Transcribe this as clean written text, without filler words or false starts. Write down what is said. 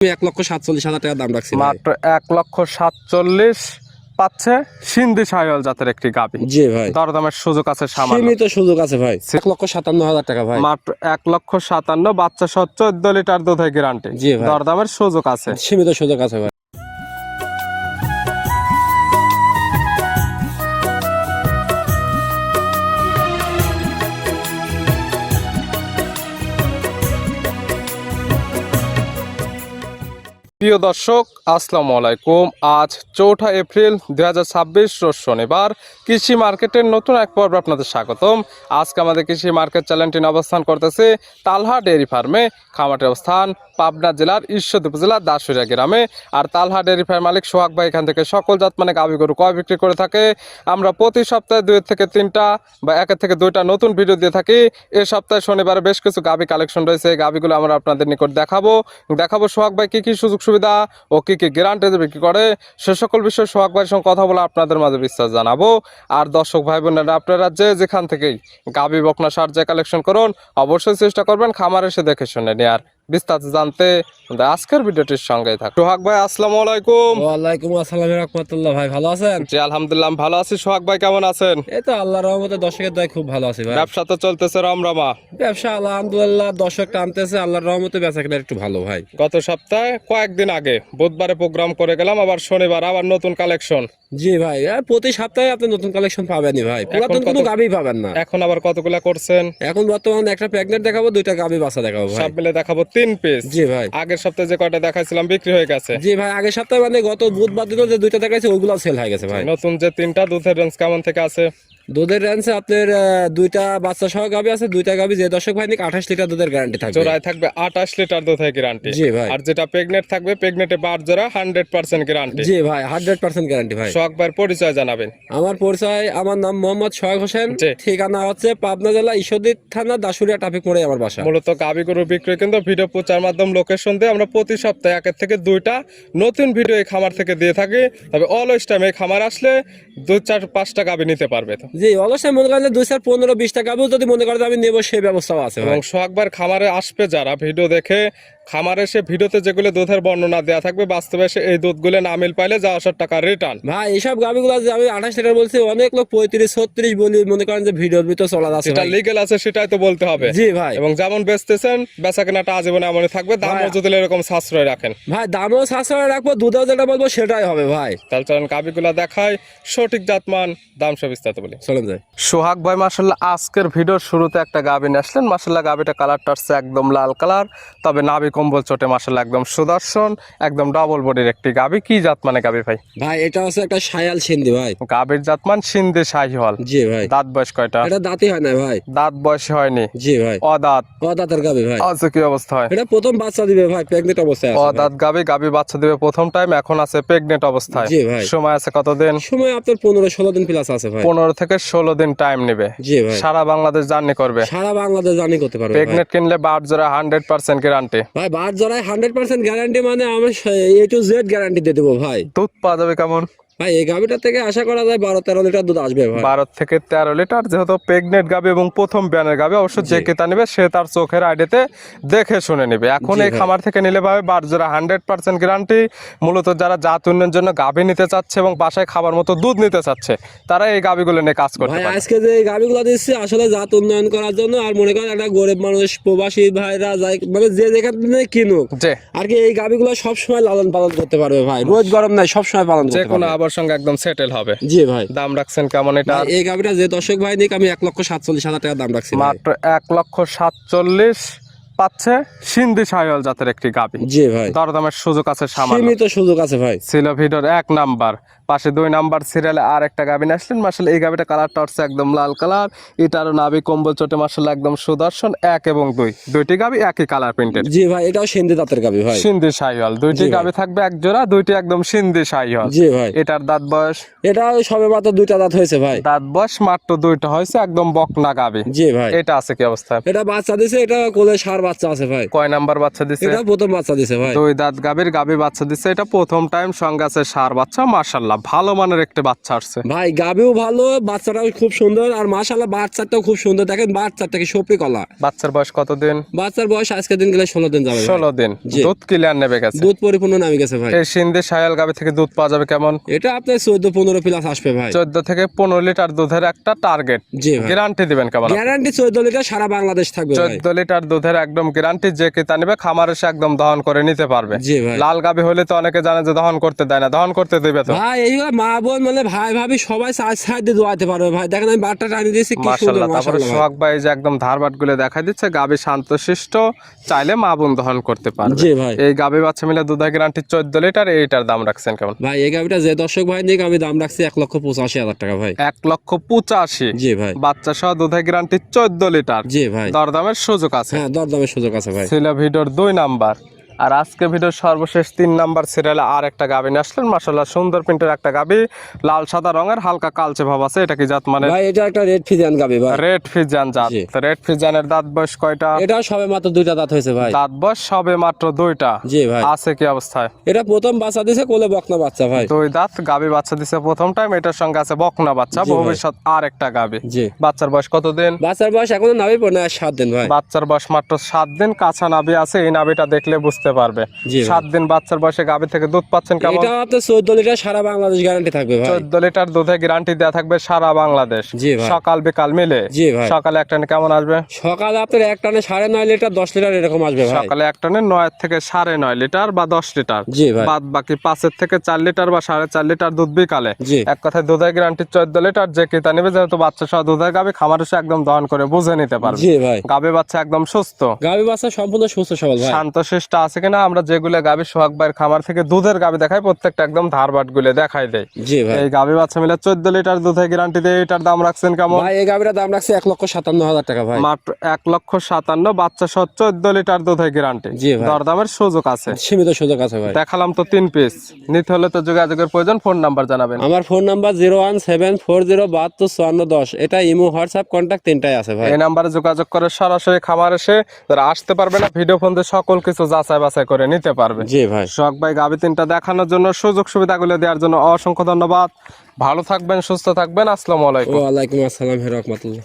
1,47,000 টাকা দাম রাখছি মাত্র 1,47,000 পাচ্ছে সিন্ধি শাহিওয়াল জাতের একটি গাভী। জি ভাই, দরদামের সুযোগ আছে সামান্য, সীমিত সুযোগ আছে ভাই। 1,57,000 টাকা ভাই। মাত্র 1,57,000 বাচ্চা সহ 14 লিটার দুধের গ্যারান্টি। জি ভাই, দরদামের সুযোগ আছে, সীমিত সুযোগ আছে ভাই। প্রিয় দর্শক আসসালামু আলাইকুম। আজ 4 এপ্রিল 2026 রোজ শনিবার। কৃষি মার্কেটের নতুন এক পর্বে আপনাদের স্বাগতম। আজকে আমাদের কৃষি মার্কেট চ্যানেলটি অবস্থান করতেছে তালহা ডেয়ারি ফার্মে। খামারের অবস্থান পাবনা জেলার ঈশ্বরদী উপজেলার দাসুরিয়া গ্রামে। আর তালহা ডেয়ারি ফার্ম মালিক সোহাগ ভাই এখান থেকে সকল জাত মানে গাভী গরু ক্রয় বিক্রি করে থাকে। আমরা প্রতি সপ্তাহে 2 থেকে 3টা বা 1 থেকে 2টা নতুন ভিডিও দিয়ে থাকি। এই সপ্তাহে শনিবারে বেশ কিছু গাভী কালেকশন রয়েছে, এই গাভীগুলো আমরা আপনাদের নিকট দেখাবো সোহাগ ভাই কি কি সুযোগ সুবিধা ও কি কি গ্যারান্টি বিক্রি করে, সে সকল বিষয়ে সোহাগ ভাইয়ের সঙ্গে কথা বলে আপনাদের মাঝে বিস্তার জানাবো। আর দর্শক ভাই বোনেরা, আপনারা যেখান থেকেই গাভী বকনা সার যে কালেকশন করুন, অবশ্যই চেষ্টা করবেন খামার এসে দেখে শুনে নেয়ার। বিস্তারিত জানতে আজকের ভিডিওটির সঙ্গে থাক। সোহাগ ভাই আসসালামু আলাইকুম। ওয়ালাইকুম আসসালাম রাহমাতুল্লাহ। ভাই ভালো আছেন? জি আলহামদুলিল্লাহ ভালো আছি। সোহাগ ভাই কেমন আছেন? এই তো আল্লাহর রহমতে দর্শকের দয় খুব ভালো আছি ভাই। ব্যবসা তো চলতেছে রমরমা? ব্যবসা আলহামদুলিল্লাহ দর্শক টানতেছে, আল্লাহর রহমতে বেচা কেনা একটু ভালো ভাই। গত সপ্তাহে কয়েকদিন আগে বুধবারে প্রোগ্রাম করে গেলাম, আবার শনিবার আবার নতুন কালেকশন। জি ভাই, প্রতি সপ্তাহে আপনি নতুন কালেকশন পাবেনই ভাই, পুরাতন কোনো গাভী পাবেন না। এখন আবার কতগুলা করছেন? এখন বর্তমানে একটা প্রেগনেন্ট দেখাবো, 2টা গাভী বাচ্চা দেখাবো ভাই। সব মিলে দেখাবো 3 পিস। জি ভাই, আগের সপ্তাহে যে কয়টা দেখাইছিলাম বিক্রি হয়ে গেছে। জি ভাই, আগের সপ্তাহে মানে গত বুধবার দিনও যে 2টা দেখাইছে ওইগুলো সেল হয়ে গেছে ভাই। নতুন যে 3টা দুধের রেঞ্জ কেমন থেকে আছে? দুধের রেঞ্জে আপনার 2টা বাচ্চা সহ গাভী আছে, 2টা গাভী যে দর্শক ভাই নিক 28 লিটার দুধের গ্যারান্টি থাকবে। জোড়ায় থাকবে 28 লিটার দুধের গ্যারান্টি। জি ভাই। আর যেটা প্রেগনেন্ট থাকবে প্রেগনেন্টে 12 জোড়া 100% গ্যারান্টি। জি ভাই, 100% গ্যারান্টি ভাই। সোহাগ ভাইয়ের পরিচয় জানাবেন। আমার পরিচয়, আমার নাম মোহাম্মদ সোহাগ হোসেন। জি। ঠিকানা হচ্ছে পাবনা জেলা ঈশ্বরদী থানা দাসুরিয়া ট্রাফিক মোড়ে আমার বাসা। মূলত গাভী গরু বিক্রি কিন্তু ভিডিও প্রচার মাধ্যম লোকেশন দিয়ে আমরা প্রতি সপ্তাহে 1 থেকে 2টা নতুন ভিডিও এই খামার থেকে দিয়ে থাকি। তবে অলওয়েজ টাইম এই খামার আসলে 2-4-5টা গাভী নিতে পারবে। জি অবশ্যই মনে করেন 2-15-20 গাভী যদি মনে করেন আমি নেবো, সেই ব্যবস্থাও আছে ভাই। এবং সোহাগ ভাইয়ের খামারে আসবে যারা ভিডিও দেখে, খামারে এসে ভিডিওতে যেগুলো দুধের বর্ণনা দেওয়া থাকবে, বাস্তবে এসে এই দুধগুলো না মিল পাইলে যা 1000 টাকা রিটার্ন। ভাই এইসব গাভীগুলো যে আমি 28 লিটার বলছি, অনেক লোক 35-36 বলি মনে করেন যে ভিডিওর ভিতর চলা যাচ্ছে। যেটা লিগ্যাল আছে সেটাই তো বলতে হবে। জি ভাই। এবং যেমন বেচতেছেন বেচা কেনাটা আজীবন এমনই থাকবে, দামও যদি এরকম সাশ্রয় রাখেন। ভাই দামও সাশ্রয় রাখবো, দুধেও যেটা বলবো সেটাই হবে ভাই। তাহলে চলেন গাভীগুলা দেখাই, সঠিক জাতমান দাম সব বিস্তারিত বলি। চলেন যাই। সোহাগ ভাই মাশাআল্লাহ আজকের ভিডিওর শুরুতে একটা গাভী নিয়ে আসলেন। মাশাআল্লাহ গাভীটা কালারটা হচ্ছে একদম লাল কালার, তবে নাভি কম্বল চোটে মাশাআল্লাহ একদম সুদর্শন, একদম ডাবল বডির একটি গাভী। কি জাত মানে গাভী ভাই? ভাই এটা হচ্ছে একটা শায়াল সিন্ধি ভাই। গাভীর জাতমান সিন্ধি শাহিওয়াল। জি ভাই। দাঁত বয়স কয়টা? এটা দাঁতই হয় না ভাই। দাঁত বয়স হয়নি? জি ভাই। অদাঁত? দাঁতের গাভী ভাই। আচ্ছা কি অবস্থা হয়? এটা প্রথম বাচ্চা দিবে ভাই, প্রেগনেন্ট অবস্থায় আছে। অদাঁত গাভী, গাভী বাচ্চা দিবে প্রথম টাইম, এখন আছে প্রেগনেন্ট অবস্থায়। জি ভাই। সময় আছে কতদিন? সময় আপনার 15-16 দিন প্লাস আছে ভাই। 15 থেকে 16 দিন টাইম নেবে। জি ভাই। সারা বাংলাদেশ জার্নি করবে। সারা বাংলাদেশ জার্নি করতে পারবে। প্রেগনেন্ট কিনলে 12 জোড়া 100% গ্যারান্টি। ভাই 12 জোড়ায় 100% গ্যারান্টি, মানে আমি A to Z গ্যারান্টি দিয়ে দেবো ভাই। দুধ পাওয়া যাবে কেমন ভাই এই গাভীটা থেকে আশা করা যায় 12-13 লিটার দুধ আসবে ভাই। 12 থেকে 13 লিটার। যেহেতু প্রেগনেন্ট গাভী এবং প্রথম বিয়ানের গাভী, অবশ্য যে ক্রেতা নেবে সে তার চোখের আইডিতে দেখে শুনে নেবে। এখন এই খামার থেকে নিলে পাবে 12 জোড়া 100% গ্যারান্টি। মূলত যারা জাত উন্নয়নের জন্য গাভী নিতে চাচ্ছে এবং বাসায় খাবার মতো দুধ নিতে চাচ্ছে, তারা এই গাভীগুলো নিয়ে কাজ করতে ভাই পারে। আজকে যে এই গাভীগুলো দিচ্ছি আসলে জাত উন্নয়ন করার জন্য, আর মনে করেন একটা গরিব মানুষ, প্রবাসী ভাইরা যাই মানে যে যেখান থেকে কিনুক আর কি, এই গাভীগুলো সব সময় লালন পালন করতে পারবে ভাই। রোজ গরম নাই, সব সময় পালন করতে পারবে, যে কোনো আবার সঙ্গে একদম সেটেল হবে। জি ভাই। দাম রাখছেন কেমন এটা? এই গাভীটা যে দর্শক ভাই নিক আমি 1,47,000 টাকা দাম রাখছি। মাত্র 1,47,000 পাচ্ছে সিন্ধি শাহিওয়াল জাতের একটি গাভী। জি ভাই। দরদামের সুযোগ আছে সামান্য, সীমিত সুযোগ আছে ভাই। ছিল ভিডিওর 1 নাম্বার, পাশে 2 নাম্বার সিরিয়ালে আর একটা গাভী নিয়ে আসলেন। মাশাআল্লাহ এই গাভীটা কালারটা হচ্ছে একদম লাল কালার, এটারও নাভি কম্বল চোটে মাশাআল্লাহ একদম সুদর্শন। 1 এবং 2 দুইটি গাভী একই কালার প্রিন্টেড। জি ভাই, এটাও সিন্ধি দাঁতের গাভী ভাই। সিন্ধি শাহিওয়াল, দুইটি গাভী থাকবে এক জোড়া, দুইটি একদম সিন্ধি শাহিওয়াল। জি ভাই। এটার দাঁত বয়স? এটা সবে মাত্র 2টা দাঁত হয়েছে ভাই। দাঁত বয়স মাত্র 2টা হয়েছে, একদম বকনা গাভী। জি ভাই। এটা আছে কি অবস্থা? এটা বাচ্চা দিছে, এটা কোলে সার বাচ্চা আছে ভাই। কয় নাম্বার বাচ্চা দিছে? এটা প্রথম বাচ্চা দিছে ভাই। 2 দাঁত গাভী বাচ্চা দিছে, এটা প্রথম টাইম। সঙ্গে আছে ষাঁড় বাচ্চা, মাশাআল্লাহ ভালো মানের একটি বাচ্চা আসছে ভাই। গাভীও ভালো, বাচ্চাটাও খুব সুন্দর, আর মাশাআল্লাহ বাচ্চাটাও খুব সুন্দর। দেখেন বাচ্চাটা কি সপরি কলা। বাচ্চার বয়স কত দিন? বাচ্চার বয়স আজকে দিন গেলে 16 দিন যাবে। 16 দিন। দুধ ক্লিয়ার নেবে গেছে, দুধ পরিপূর্ণ নামে গেছে ভাই। এই সিন্ধি শায়াল গাভী থেকে দুধ পাওয়া যাবে কেমন? এটা আপনার 14-15 প্লাস আসবে ভাই। 14 থেকে 15 লিটার দুধের একটা টার্গেট। জি ভাই। গ্যারান্টি দিবেন কেমন? গ্যারান্টি 14 লিটার সারা বাংলাদেশ থাকবে ভাই। 14 লিটার দুধের একদম গ্যারান্টি, যে কিতা নেবে খামারে এসে একদম দহন করে নিতে পারবে। জি ভাই। লাল গাভী হলে তো অনেকে জানে যে দহন করতে দেয় না, দহন করতে দিবে তো ভাই। এইগুলো মা বোন মানে ভাই ভাবি সবাই সাইড দিয়ে দোয়াতে পারবে ভাই। দেখেন আমি বাটটা টানি দিয়েছি কি সুন্দর মাশাআল্লাহ। তারপরে মাশাআল্লাহ। সোহাগ ভাই যে একদম ধারবাট গুলো দেখা দিচ্ছে, গাভী শান্তশিষ্ট, চাইলে মা বোন দহন করতে পারবে। জি ভাই। এই গাভী বাচ্চা মিলে দুধের গ্যারান্টি 14 লিটার। এইটার দাম রাখছেন কেমন? ভাই এই গাভিটা যে দর্শক ভাই নিয়ে আমি দাম রাখছি 1,85,000 টাকা ভাই। 1,85,000। জি ভাই। বাচ্চা সহ দুধের গ্যারান্টি 14 লিটার। জি ভাই। দরদামের সুযোগ আছে। হ্যাঁ, দরদামের সুযোগ আছে ভাই। ছিল ভিডিওর 2 নাম্বার। আর আজকে ভিডিওর সর্বশেষ 3 নাম্বার সিরিয়ালে আর একটা গাভী নিয়ে আসলেন। মাশাআল্লাহ সুন্দর প্রিন্টের একটা গাভী, লাল সাদা রঙের, হালকা কালচে ভাব আছে। এটা কি জাত মানে? ভাই এটা একটা রেড ফিজিয়ান গাভী ভাই। রেড ফিজিয়ান জাত। জি। তো রেড ফিজিয়ানের দাঁত বয়স কয়টা? এটা সবে মাত্র 2টা দাঁত হয়েছে ভাই। দাঁত বয়স সবে মাত্র 2টা। জি ভাই। আছে কি অবস্থায়? এটা প্রথম বাচ্চা দিছে, কোলে বকনা বাচ্চা ভাই। 2 দাঁত গাভী বাচ্চা দিছে প্রথম টাইম। এটার সঙ্গে আছে বকনা বাচ্চা, জি ভাই। ভবিষ্যৎ আর একটা গাভী। জি। বাচ্চার বয়স কত দিন? বাচ্চার বয়স এখনো নাভি পড়ে না, 7 দিন ভাই। বাচ্চার বয়স মাত্র 7 দিন, কাঁচা নাভি আছে। এই নাভিটা দেখলে বুঝতে পারবে। জি ভাই। 7 দিন বাচ্চার বয়সে গাভী থেকে দুধ পাচ্ছেন কেমন? এটা আপনার 14 লিটার সারা বাংলাদেশ গ্যারান্টি থাকবে ভাই। 14 লিটার দুধে গ্যারান্টি দেয়া থাকবে সারা বাংলাদেশ। জি ভাই। সকাল বিকাল মিলে। জি ভাই। সকালে এক টানে কেমন আসবে? সকালে আপনার এক টানে 9.5 লিটার 10 লিটার এরকম আসবে ভাই। সকালে এক টানে 9 থেকে 9.5 লিটার বা 10 লিটার। জি ভাই। বাদ বাকি 5 থেকে 4 লিটার বা 4.5 লিটার দুধ বিকালে। জি। এক কথায় দুধের গ্যারান্টি 14 লিটার। যে কিতা নেবে, যেহেতু বাচ্চা সহ দুধের গাভী, খামার এসে একদম দহন করে বুঝে নিতে পারবে। জি ভাই। গাভী বাচ্চা একদম সুস্থ, গাভী বাচ্চা সম্পূর্ণ সুস্থ সবল ভাই। শান্তশিষ্ট আছে কিনা। আমরা যেগুলো গাভী সোহাগ ভাইয়ের খামার থেকে দুধের গাভী দেখাই, প্রত্যেকটা একদম ধারবাট গুলো দেখাই দেয়। জি ভাই। এই গাভী বাচ্চা মিলে 14 লিটার দুধের গ্যারান্টি দেয়। এটার দাম রাখছেন কেমন? ভাই এই গাভীটার দাম রাখছে 1,57,000 টাকা ভাই। মাত্র 1,57,000। বাচ্চা সহ 14 লিটার দুধের গ্যারান্টি। জি ভাই। দরদামের সুযোগ আছে, সীমিত সুযোগ আছে ভাই। দেখালাম তো 3 পিস। নিতে হলে তো যোগাযোগের প্রয়োজন। ফোন নাম্বার জানাবেন। আমার ফোন নাম্বার 01740725410। এটা ইমো হোয়াটসঅ্যাপ কন্টাক্ট তিনটাই আছে ভাই। এই নাম্বারে যোগাযোগ করে সরাসরি খামার এসে, যারা আসতে পারবে না ভিডিও ফোন দিয়ে সকল কিছু যাচাই বাছাই করে নিতে পারবে। জি ভাই। সোহাগ ভাই গাভী 3টা দেখানোর জন্য, সুযোগ সুবিধাগুলো দেওয়ার জন্য অসংখ্য ধন্যবাদ। ভালো থাকবেন, সুস্থ থাকবেন। আসসালামু আলাইকুম। ওয়ালাইকুম আসসালাম রাহমাতুল্লাহ।